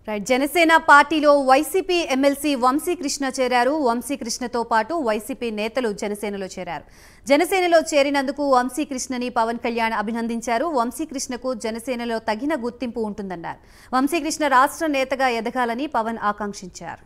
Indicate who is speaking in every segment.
Speaker 1: Right Janasena పార్టీలో YCP MLC Vamsikrishna చేరారు. వంశీకృష్ణతో పాటు వైసీపీ నేతలు జనసేనలో చేరారు. జనసేనలో చేరినందుకు వంశీకృష్ణని పవన్ కళ్యాణ్ అభినందించారు. వంశీకృష్ణకు జనసేనలో తగిన గుర్తింపు ఉంటుందన్నారు. వంశీకృష్ణ రాష్ట్ర నేతగా ఎదగాలని పవన్ ఆకాంక్షించారు.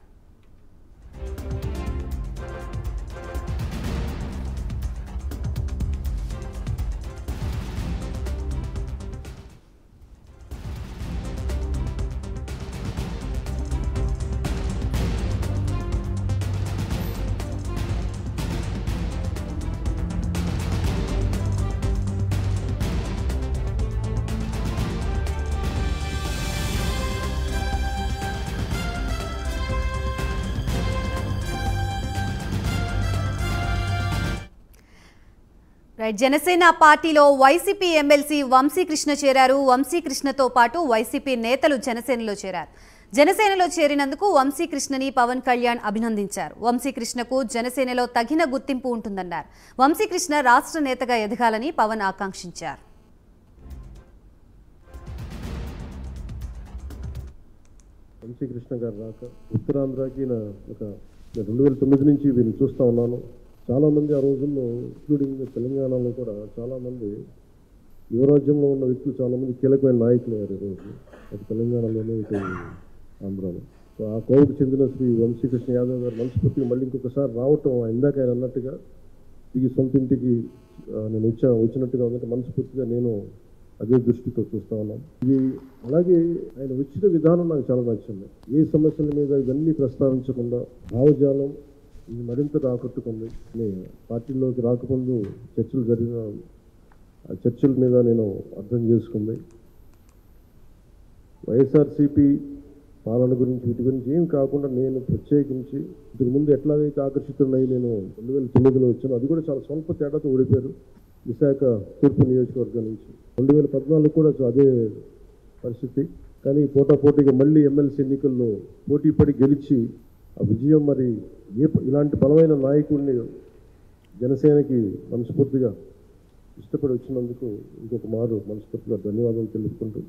Speaker 1: రైట్ జనసేన పార్టీలో వైసీపీ ఎమ్మెల్సీ వంశీకృష్ణ చేరారు. వంశీకృష్ణతో పాటు వైసీపీ నేతలు జనసేనలో చేరారు. జనసేనలో చేరినందుకు వంశీకృష్ణని పవన్ కళ్యాణ్ అభినందించారు. వంశీకృష్ణకు జనసేనలో తగిన గుర్తింపు ఉంటుందన్నారు. వంశీకృష్ణ రాష్ట్ర నేతగా ఎదగాలని పవన్ ఆకాంక్షించారు.
Speaker 2: వంశీకృష్ణ గారు రాక ఉత్తరాంధ్రకి ఒక 2009 నుంచి వీళ్ళు చూస్తూ ఉన్నాను. చాలామంది ఆ రోజుల్లో ఇంక్లూడింగ్ తెలంగాణలో కూడా చాలామంది యువరాజ్యంలో ఉన్న వ్యక్తులు చాలామంది కీలకమైన నాయకులు అయ్యారు ఈరోజు, అటు తెలంగాణలోనే ఇటు ఆంధ్రాలో. సో ఆ కోవకు చెందిన శ్రీ వంశీకృష్ణ యాదవ్ గారు మనస్ఫూర్తిగా మళ్ళీ ఇంకొకసారి రావటం, ఇందాక ఆయన అన్నట్టుగా తిరిగి సొంత ఇంటికి నేను వచ్చినట్టుగా ఉందంటే మనస్ఫూర్తిగా నేను అదే దృష్టితో చూస్తూ ఉన్నాను. ఇది అలాగే ఆయన వచ్చిన విధానం నాకు చాలా నచ్చింది. ఏ సమస్యల మీద ఇవన్నీ ప్రస్తావించకుండా భావజాలం ఇది మరింత ఆకట్టుకుంది. పార్టీలోకి రాకముందు చర్చలు జరిగిన ఆ చర్చల మీద నేను అర్థం చేసుకుంది. వైఎస్ఆర్సీపీ పాలన గురించి వీటి గురించి ఏం కాకుండా నేను ప్రత్యేకించి ఇంతకు ముందు ఎట్లాగైతే ఆకర్షితున్నై నేను 2009లో వచ్చాను, అది కూడా చాలా స్వల్ప తేడాతో ఓడిపోయారు విశాఖ తూర్పు నియోజకవర్గం నుంచి. 2014 కూడా అదే పరిస్థితి. కానీ పోటాపోటీగా మళ్ళీ ఎమ్మెల్సీ ఎన్నికల్లో పోటీపడి గెలిచి ఆ విజయం మరి ఇలాంటి బలమైన నాయకుడిని జనసేనకి మనస్ఫూర్తిగా ఇష్టపడి వచ్చినందుకు ఇంకొక మారు మనస్ఫూర్తిగా ధన్యవాదాలు తెలుపుకుంటూ